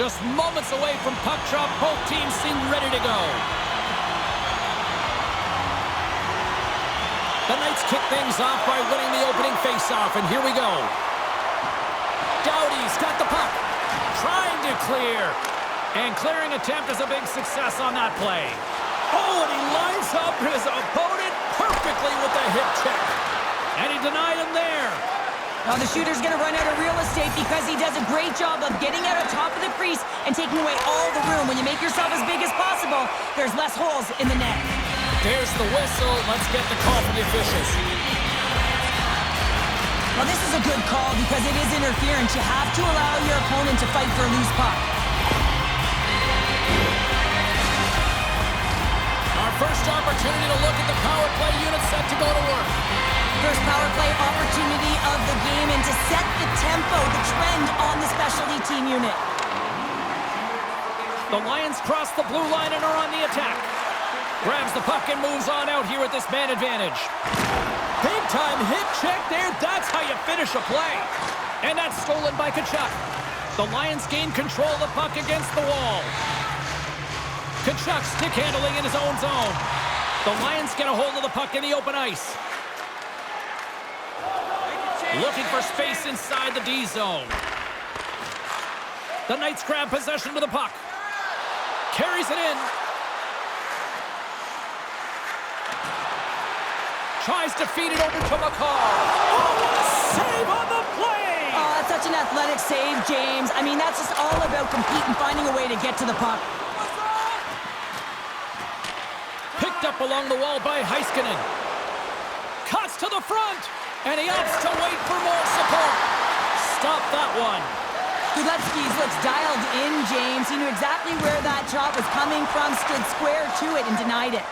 Just moments away from puck drop, both teams seem ready to go. The Knights kick things off by winning the opening faceoff, and here we go. Doughty's got the puck, trying to clear. And clearing attempt is a big success on that play. Oh, and he lines up his opponent perfectly with the hip check. And he denied him there. Now the shooter's going to run out of real estate because he does a great job of getting out on top of the crease and taking away all the room. When you make yourself as big as possible, there's less holes in the net. There's the whistle. Let's get the call from the officials. Well, this is a good call because it is interference. You have to allow your opponent to fight for a loose puck. Our first opportunity to look at the power play unit set to go to work. First power play opportunity of the game, and to set the tempo, the trend on the specialty team unit. The Lions cross the blue line and are on the attack. Grabs the puck and moves on out here with this man advantage. Big time hit check there. That's how you finish a play. And that's stolen by Tkachuk. The Lions gain control of the puck against the wall. Tkachuk stick handling in his own zone. The Lions get a hold of the puck in the open ice. Looking for space inside the D zone. The Knights grab possession to the puck. Carries it in. Tries to feed it over to McCall. Oh, what a save on the play! Oh, that's such an athletic save, James. I mean, that's just all about competing, finding a way to get to the puck. Picked up along the wall by Heiskanen. Cuts to the front. And he opts to wait for more support. Stop that one. Gudlevsky's looks dialed in, James. He knew exactly where that shot was coming from, stood square to it, and denied it.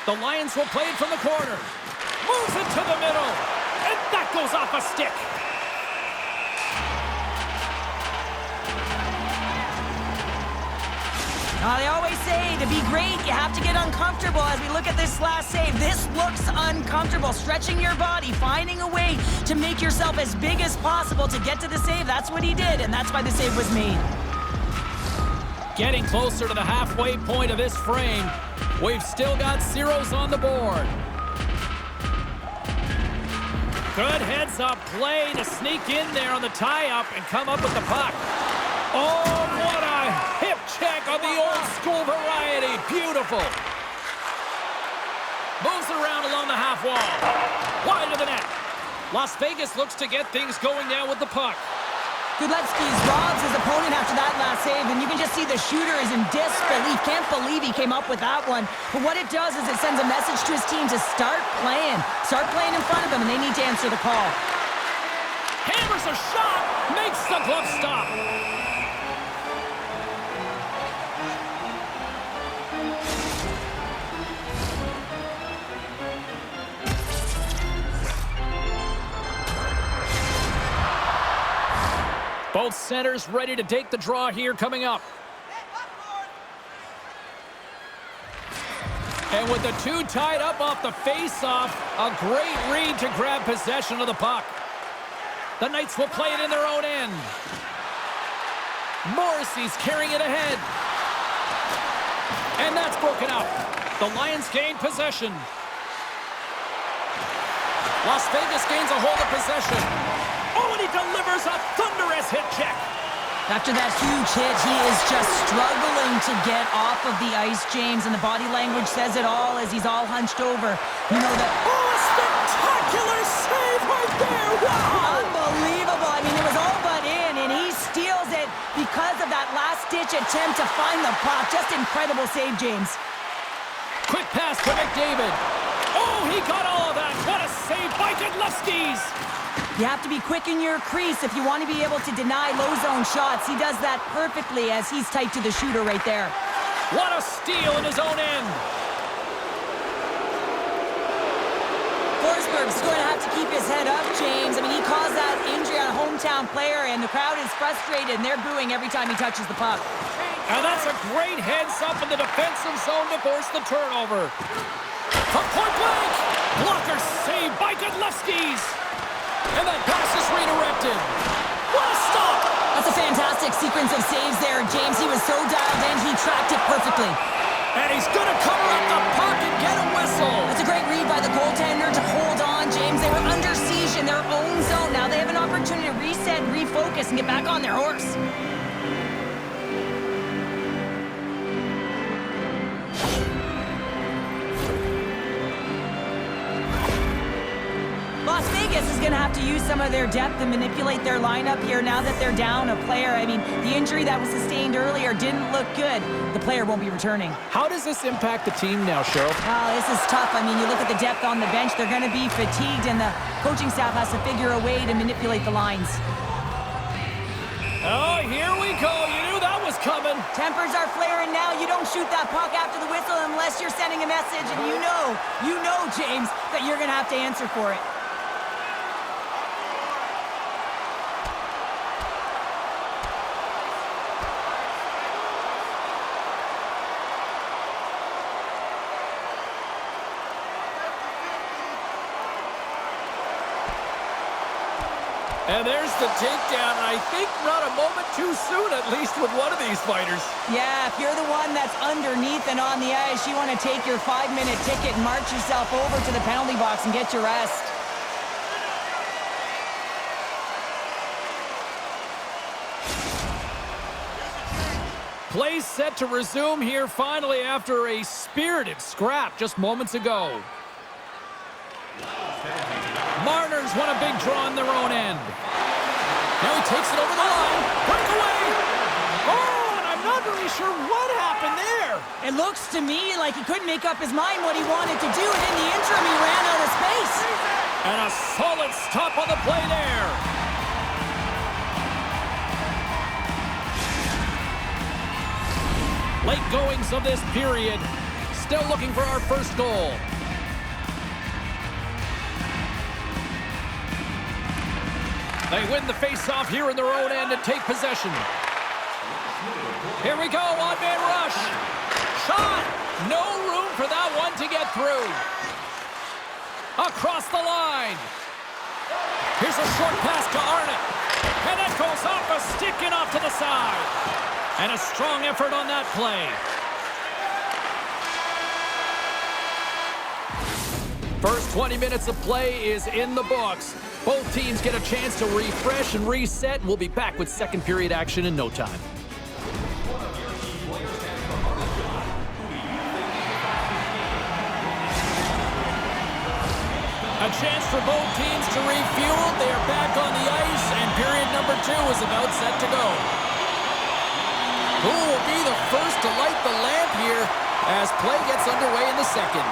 The Lions will play it from the corner. Moves it to the middle. And that goes off a stick. They always say to be great, you have to get uncomfortable. As we look at this last save, this looks uncomfortable. Stretching your body, finding a way to make yourself as big as possible to get to the save. That's what he did, and that's why the save was made. Getting closer to the halfway point of this frame. We've still got zeros on the board. Good heads-up play to sneak in there on the tie-up and come up with the puck. Oh, what a hip check on the old-school variety. Beautiful. Moves around along the half wall. Wide of the net. Las Vegas looks to get things going now with the puck. Gudlevsky's robs his opponent after that last save, and you can just see the shooter is in disbelief. Can't believe he came up with that one. But what it does is it sends a message to his team to start playing. Start playing in front of them, and they need to answer the call. Hammers a shot. Makes the glove stop. Both centers ready to take the draw here coming up. And with the two tied up off the face-off, a great read to grab possession of the puck. The Knights will play it in their own end. Morrissey's carrying it ahead. And that's broken up. The Lions gain possession. Las Vegas gains a hold of possession. Oh, and he delivers a thunderous hit check. After that huge hit, he is just struggling to get off of the ice, James, and the body language says it all as he's all hunched over. You know that... Oh, a spectacular save right there! Wow! Unbelievable. I mean, it was all but in, and he steals it because of that last-ditch attempt to find the puck. Just incredible save, James. Quick pass to McDavid. Oh, he got all of that. What a save by Gudlevsky's. You have to be quick in your crease if you want to be able to deny low zone shots. He does that perfectly as he's tight to the shooter right there. What a steal in his own end. Forsberg's going to have to keep his head up, James. I mean, he caused that injury on a hometown player, and the crowd is frustrated, and they're booing every time he touches the puck. And that's a great heads-up in the defensive zone to force the turnover. From point blank, blocker saved by Gudlevsky's. And that pass is redirected. What a stop! Fantastic sequence of saves there, James. He was so dialed in, he tracked it perfectly. And he's going to cover up the puck and get a whistle. That's a great read by the goaltender to hold on, James. They were under siege in their own zone. Now they have an opportunity to reset, refocus, and get back on their horse. Las Vegas is going to have to use some of their depth and manipulate their lineup here now that they're down a player. I mean, the injury that was sustained earlier didn't look good. The player won't be returning. How does this impact the team now, Cheryl? Oh, this is tough. I mean, you look at the depth on the bench, they're going to be fatigued, and the coaching staff has to figure a way to manipulate the lines. Oh, here we go. You knew that was coming. Tempers are flaring now. You don't shoot that puck after the whistle unless you're sending a message, and you know, James, that you're going to have to answer for it. And there's the takedown, and I think not a moment too soon, at least with one of these fighters. Yeah, if you're the one that's underneath and on the ice, you want to take your 5-minute ticket and march yourself over to the penalty box and get your rest. Play set to resume here finally after a spirited scrap just moments ago. Mariners want a big draw in their own end. Now he takes it over the line. Breakaway! Oh, and I'm not really sure what happened there. It looks to me like he couldn't make up his mind what he wanted to do, and in the interim, he ran out of space. And a solid stop on the play there. Late goings of this period. Still looking for our first goal. They win the face-off here in their own end and take possession. Here we go, one-man rush. Shot! No room for that one to get through. Across the line. Here's a short pass to Arnott. And that goes off a stick and off to the side. And a strong effort on that play. First 20 minutes of play is in the books. Both teams get a chance to refresh and reset. We'll be back with second period action in no time. A chance for both teams to refuel. They are back on the ice, and period number 2 is about set to go. Who will be the first to light the lamp here as play gets underway in the second?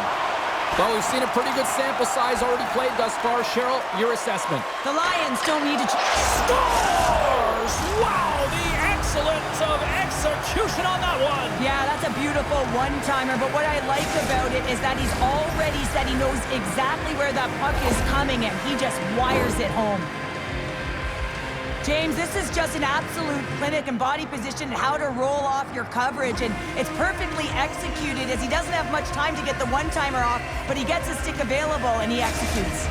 Well, we've seen a pretty good sample size already played thus far. Cheryl, your assessment. The Lions don't need to... Scores! Wow, the excellence of execution on that one. Yeah, that's a beautiful one-timer, but what I like about it is that he's already said he knows exactly where that puck is coming, and he just wires it home. James, this is just an absolute clinic and body position and how to roll off your coverage, and it's perfectly executed as he doesn't have much time to get the one-timer off, but he gets a stick available and he executes.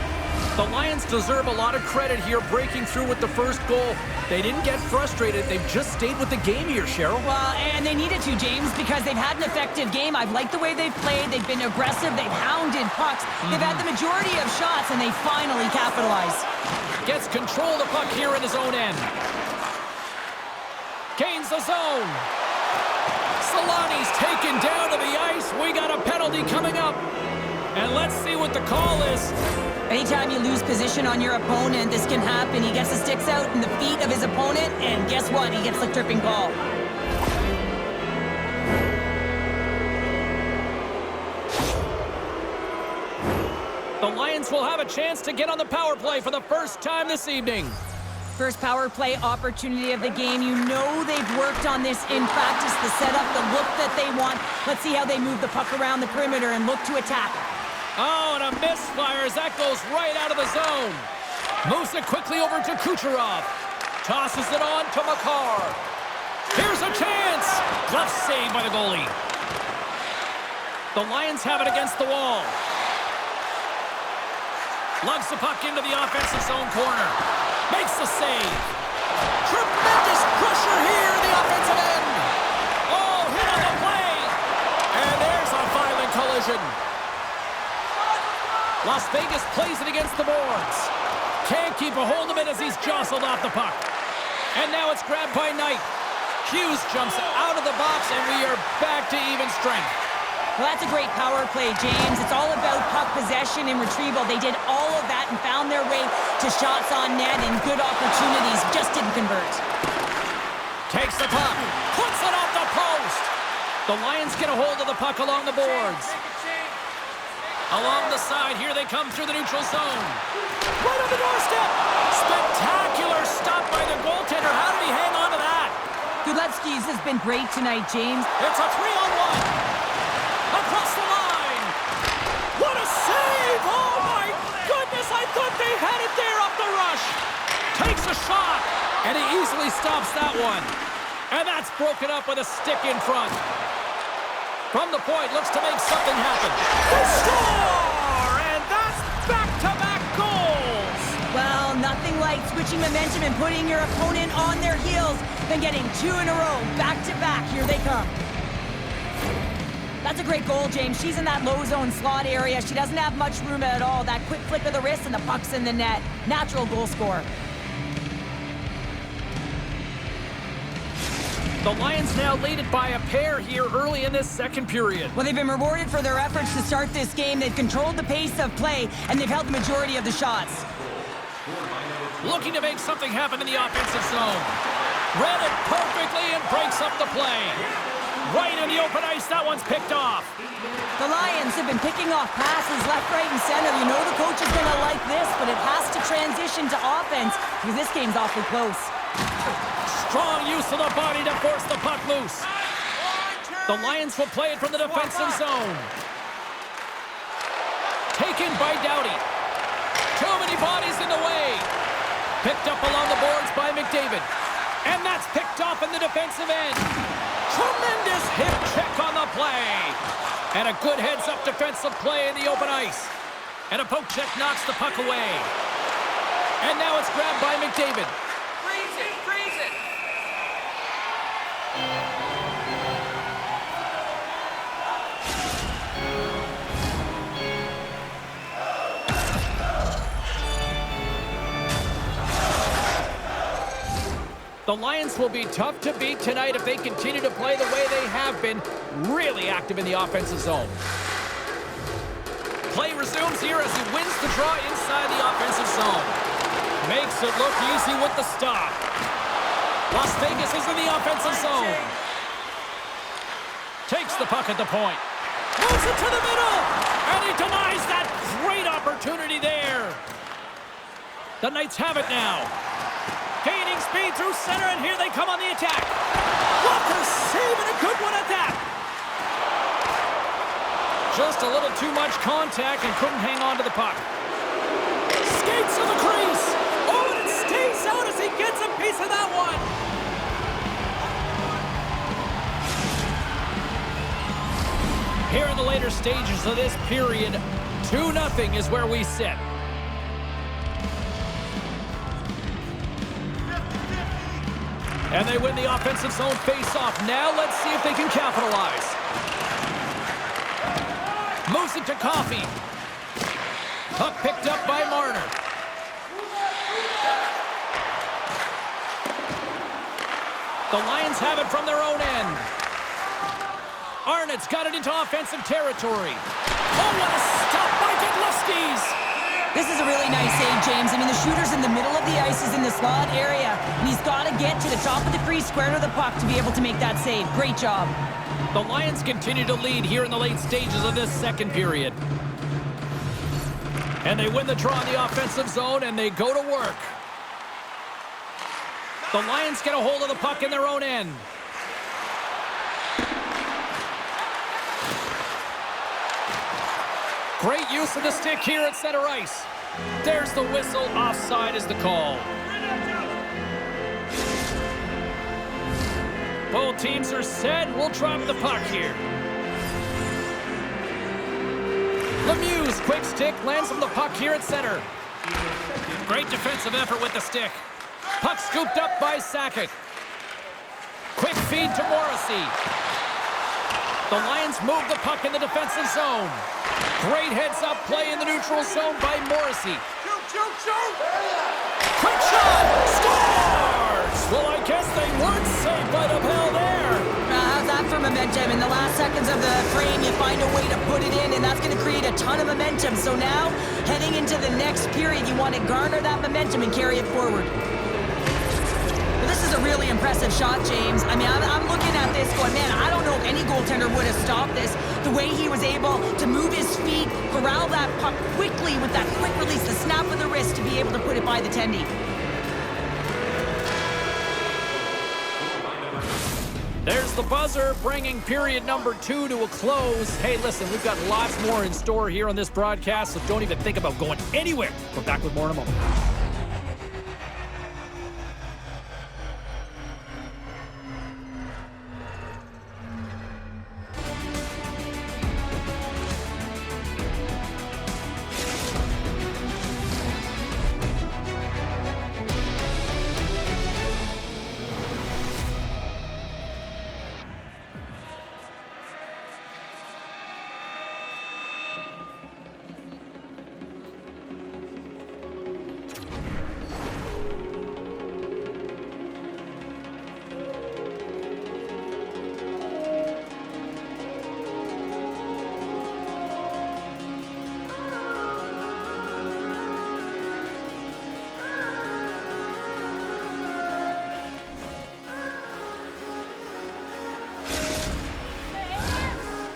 The Lions deserve a lot of credit here, breaking through with the first goal. They didn't get frustrated. They've just stayed with the game here, Cheryl. Well, and they needed to, James, because they've had an effective game. I've liked the way they've played. They've been aggressive. They've hounded pucks. They've had the majority of shots, and they finally capitalize. Gets control of the puck here in his own end. Gains the zone. Solani's taken down to the ice. We got a penalty coming up. And let's see what the call is. Anytime you lose position on your opponent, this can happen. He gets the sticks out in the feet of his opponent, and guess what? He gets the tripping call. The Lions will have a chance to get on the power play for the first time this evening. First power play opportunity of the game. You know they've worked on this in practice, the setup, the look that they want. Let's see how they move the puck around the perimeter and look to attack. Oh, and a misfire as that goes right out of the zone. Moves it quickly over to Kucherov. Tosses it on to Makar. Here's a chance. Glove save by the goalie. The Lions have it against the wall. Lugs the puck into the offensive zone corner. Makes the save. Tremendous pressure here. Las Vegas plays it against the boards. Can't keep a hold of it as he's jostled off the puck. And now it's grabbed by Knight. Hughes jumps out of the box, and we are back to even strength. Well, that's a great power play, James. It's all about puck possession and retrieval. They did all of that and found their way to shots on net and good opportunities. Just didn't convert. Takes the puck. Puts it off the post. The Lions get a hold of the puck along the boards. Along the side, here they come through the neutral zone. Right on the doorstep. Spectacular stop by the goaltender. How did he hang on to that? Gudlevsky's has been great tonight, James. It's a 3-on-1. Across the line. What a save! Oh, my goodness. I thought they had it there off the rush. Takes a shot, and he easily stops that one. And that's broken up with a stick in front. From the point, looks to make something happen. They score! And that's back-to-back goals! Well, nothing like switching momentum and putting your opponent on their heels than getting two in a row, back-to-back. Here they come. That's a great goal, James. She's in that low zone slot area. She doesn't have much room at all. That quick flick of the wrist and the puck's in the net. Natural goal scorer. The Lions now lead it by a pair here early in this second period. Well, they've been rewarded for their efforts to start this game. They've controlled the pace of play, and they've held the majority of the shots. Looking to make something happen in the offensive zone. Read it perfectly and breaks up the play. Right in the open ice, that one's picked off. The Lions have been picking off passes left, right, and center. You know the coach is going to like this, but it has to transition to offense because this game's awfully close. Strong use of the body to force the puck loose. The Lions will play it from the defensive zone. Taken by Doughty. Too many bodies in the way. Picked up along the boards by McDavid. And that's picked off in the defensive end. Tremendous hip check on the play. And a good heads-up defensive play in the open ice. And a poke check knocks the puck away. And now it's grabbed by McDavid. Freeze it! Freeze it! The Lions will be tough to beat tonight if they continue to play the way they have been, really active in the offensive zone. Play resumes here as he wins the draw inside the offensive zone. Makes it look easy with the stop. Las Vegas is in the offensive zone. Takes the puck at the point. Moves it to the middle. And he denies that great opportunity there. The Knights have it now. Gaining speed through center, and here they come on the attack. Walker saving a good one at that. Just a little too much contact and couldn't hang on to the puck. Skates to the crease. Oh, and it stays out as he gets a piece of that one. Here in the later stages of this period, 2-0 is where we sit. And they win the offensive zone face-off. Now let's see if they can capitalize. Moves it to Coffey. Puck picked up by Marner. The Lions have it from their own end. Arnott's got it into offensive territory. Oh, what a stop by Gudlevsky's! This is a really nice save, James. I mean, the shooter's in the middle of the ice, is in the slot area, and he's got to get to the top of the crease, square to the puck to be able to make that save. Great job. The Lions continue to lead here in the late stages of this second period. And they win the draw in the offensive zone, and they go to work. The Lions get a hold of the puck in their own end. Great use of the stick here at center ice. There's the whistle. Offside is the call. Both teams are set. We'll drop the puck here. Lemieux, quick stick, lands on the puck here at center. Great defensive effort with the stick. Puck scooped up by Sakic. Quick feed to Morrissey. The Lions move the puck in the defensive zone. Great heads-up play in the neutral zone by Morrissey. Shoot! Quick shot! Scores! Well, I guess they weren't safe by the bell there. How's that for momentum? In the last seconds of the frame, you find a way to put it in, and that's going to create a ton of momentum. So now, heading into the next period, you want to garner that momentum and carry it forward. Well, this is a really impressive shot, James. I mean, I'm looking at this going, man, I don't know if any goaltender would have stopped this. The way he was able to move his feet, corral that puck quickly with that quick release, the snap of the wrist to be able to put it by the tendy. There's the buzzer, bringing period number 2 to a close. Hey, listen, we've got lots more in store here on this broadcast, so don't even think about going anywhere. We're back with more in a moment.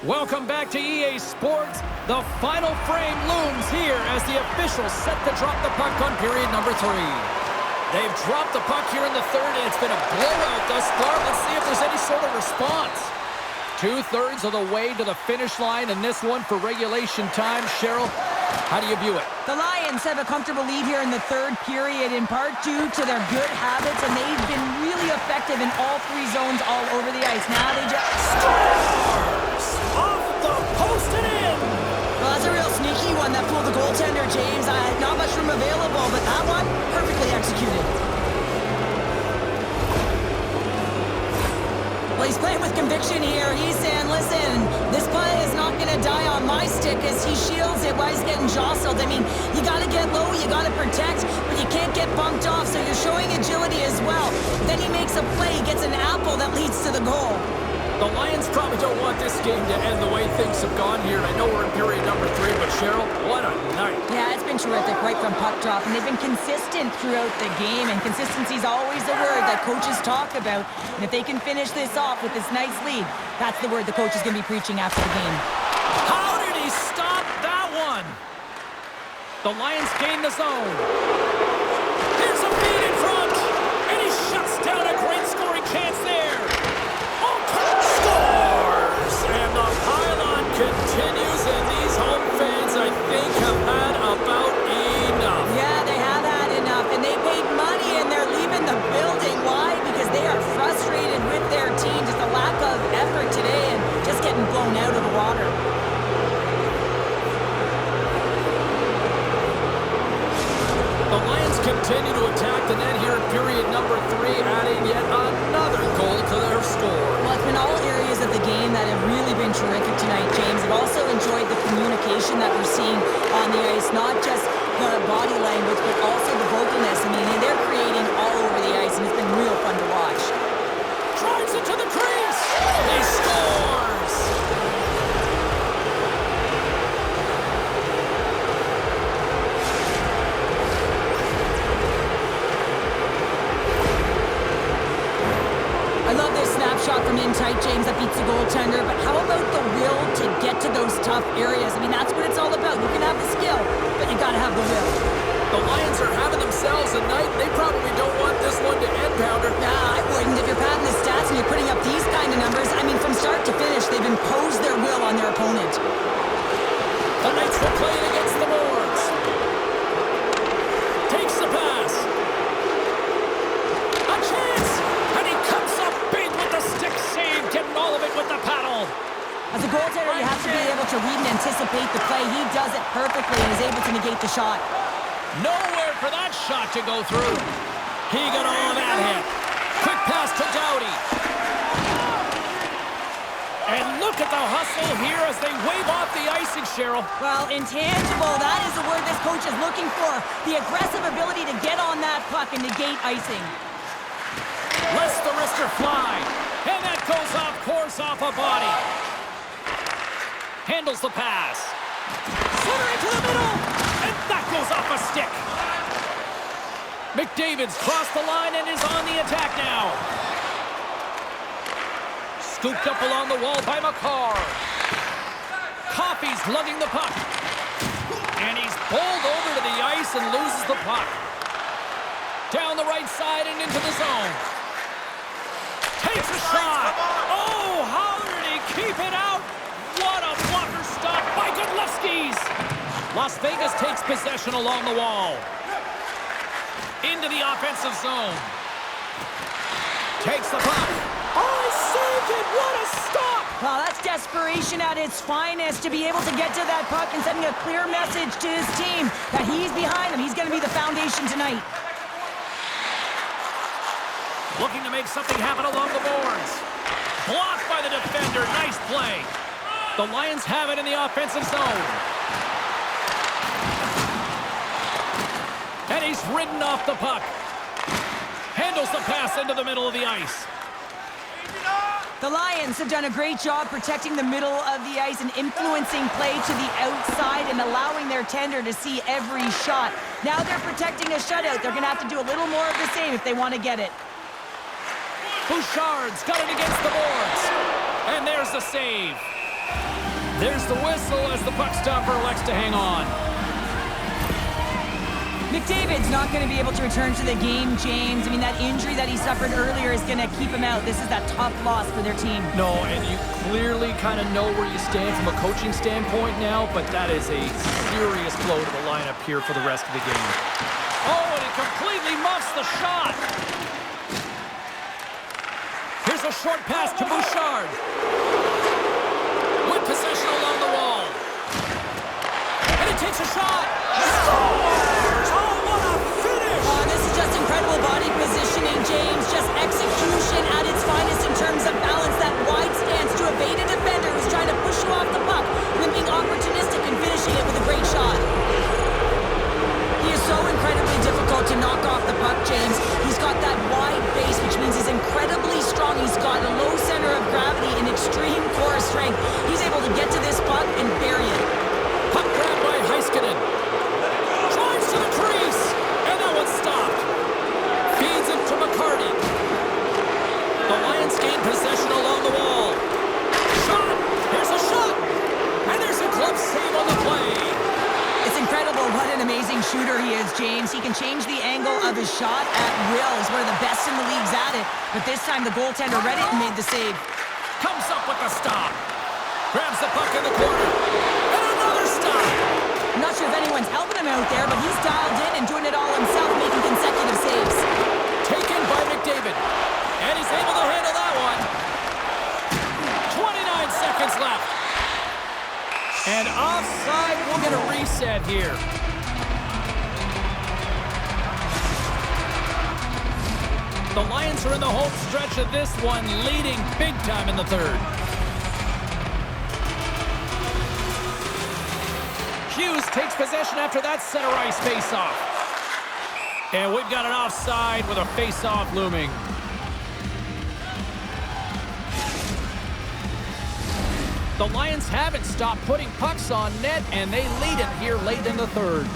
Welcome back to EA Sports. The final frame looms here as the officials set to drop the puck on period number 3. They've dropped the puck here in the third, and it's been a blowout thus far. Let's see if there's any sort of response. 2/3 of the way to the finish line, and this one for regulation time. Cheryl, how do you view it? The Lions have a comfortable lead here in the third period, in part due to their good habits, and they've been really effective in all 3 zones all over the ice. Now they just... Scores! Off the post and in! Well, that's a real sneaky one that fooled the goaltender, James. Not much room available, but that one, perfectly executed. Well, he's playing with conviction here. He's saying, listen, this play is not going to die on my stick as he shields it while he's getting jostled. I mean, you got to get low, you got to protect, but you can't get bumped off, so you're showing agility as well. Then he makes a play, gets an apple that leads to the goal. The Lions probably don't want this game to end the way things have gone here. I know we're in period number 3, but Cheryl, what a night. Yeah, it's been terrific right from puck drop, and they've been consistent throughout the game, and consistency is always a word that coaches talk about. And if they can finish this off with this nice lead, that's the word the coach is going to be preaching after the game. How did he stop that one? The Lions gain the zone. Here's a feed in front, and he shuts down a great scoring chance there. Scores! And the pylon continues, and these home fans, I think, have had about enough. Yeah, they have had enough, and they paid money, and they're leaving the building. Why? Because they are frustrated with their team. Just a lack of effort today and just getting blown out of the water. The Lions continue to attack the net here in period number 3, adding yet another goal to their score. Well, it's been all areas of the game that have really been terrific tonight, James. I've also enjoyed the communication that we're seeing on the ice, not just the body language, but also the vocalness. I mean, they're creating all over the ice, and it's been real fun to watch. Drives it to the crease! He scores! I love this snapshot from in tight, James, that beats the goaltender, but how about the will to get to those tough areas? I mean, that's what it's all about. You can have the skill, but you got to have the will. The Lions are having themselves a night. They probably don't want this one to end, Pounder. Nah, I wouldn't. If you're padding the stats and you're putting up these kind of numbers, I mean, from start to finish, they've imposed their will on their opponent. The Knights were playing against the Lords. Takes the pass. A chance! And he comes up big with the stick save, getting all of it with the paddle. As a goaltender, you have to be able to read and anticipate the play. He does it perfectly and is able to negate the shot. Nowhere for that shot to go through. He got all of that hit. Quick pass to Doughty. And look at the hustle here as they wave off the icing, Cheryl. Well, intangible, that is the word this coach is looking for. The aggressive ability to get on that puck and negate icing. Lets the wrister fly. And that goes off course off a body. Handles the pass. Center into the middle. And that goes off a stick. McDavid's crossed the line and is on the attack now. Scooped up along the wall by McCarr. Coffey's lugging the puck. And he's bowled over to the ice and loses the puck. Down the right side and into the zone. Takes a shot. Oh, how did he keep it out? What a blocker stop by Godlewski's. Las Vegas takes possession along the wall. Into the offensive zone. Takes the puck. Oh, he saved it! What a stop! Well, that's desperation at its finest to be able to get to that puck and sending a clear message to his team that he's behind them. He's going to be the foundation tonight. Looking to make something happen along the boards. Blocked by the defender. Nice play. The Lions have it in the offensive zone. And he's ridden off the puck. Handles the pass into the middle of the ice. The Lions have done a great job protecting the middle of the ice and influencing play to the outside and allowing their tender to see every shot. Now they're protecting a shutout. They're going to have to do a little more of the same if they want to get it. Bouchard's got it against the boards. And there's the save. There's the whistle as the puck stopper elects to hang on. McDavid's not going to be able to return to the game, James. I mean, that injury that he suffered earlier is going to keep him out. This is that tough loss for their team. No, and you clearly kind of know where you stand from a coaching standpoint now, but that is a serious blow to the lineup here for the rest of the game. Oh, and he completely muffs the shot. Here's a short pass to Bouchard. With possession along the wall. And he takes a shot. Scores! Oh, what a finish! Oh, this is just incredible body positioning, James. Just execution at its finest in terms of balance. That wide stance to evade a defender who's trying to push you off the puck, and then being opportunistic and finishing it with a great shot. He is so incredibly difficult to knock off the puck, James. He's got that wide base, which means he's incredibly strong. He's got a low center of gravity and extreme core strength. He's able to get to this puck and bury it. Puck grab by Heiskanen. Drives to the crease. And that one's stopped. Feeds it to McCarty. The Lions gain possession along the wall. Shot. Here's a shot. And there's a glove save on the play. It's incredible what an amazing shooter he is, James. He can change the angle of his shot at will. He's one of the best in the leagues at it. But this time the goaltender read it and made the save. Comes up with the stop. Grabs the puck in the corner. And another stop. I'm not sure if anyone's helping him out there, but he's dialed in and doing it all himself, making consecutive saves. Taken by McDavid. And he's able to handle that one. 29 seconds left. And offside, we'll get a reset here. The Lions are in the home stretch of this one, leading big time in the third. Hughes takes possession after that center ice face-off. And we've got an offside with a face-off looming. The Lions haven't stopped putting pucks on net, and they lead it here late in the third.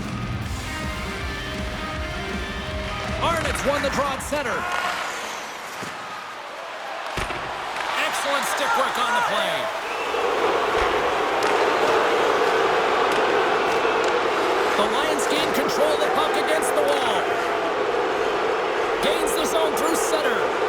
Arnott's won the draw at center. Excellent stick work on the play. The Lions gain control of the puck against the wall. Gains the zone through center.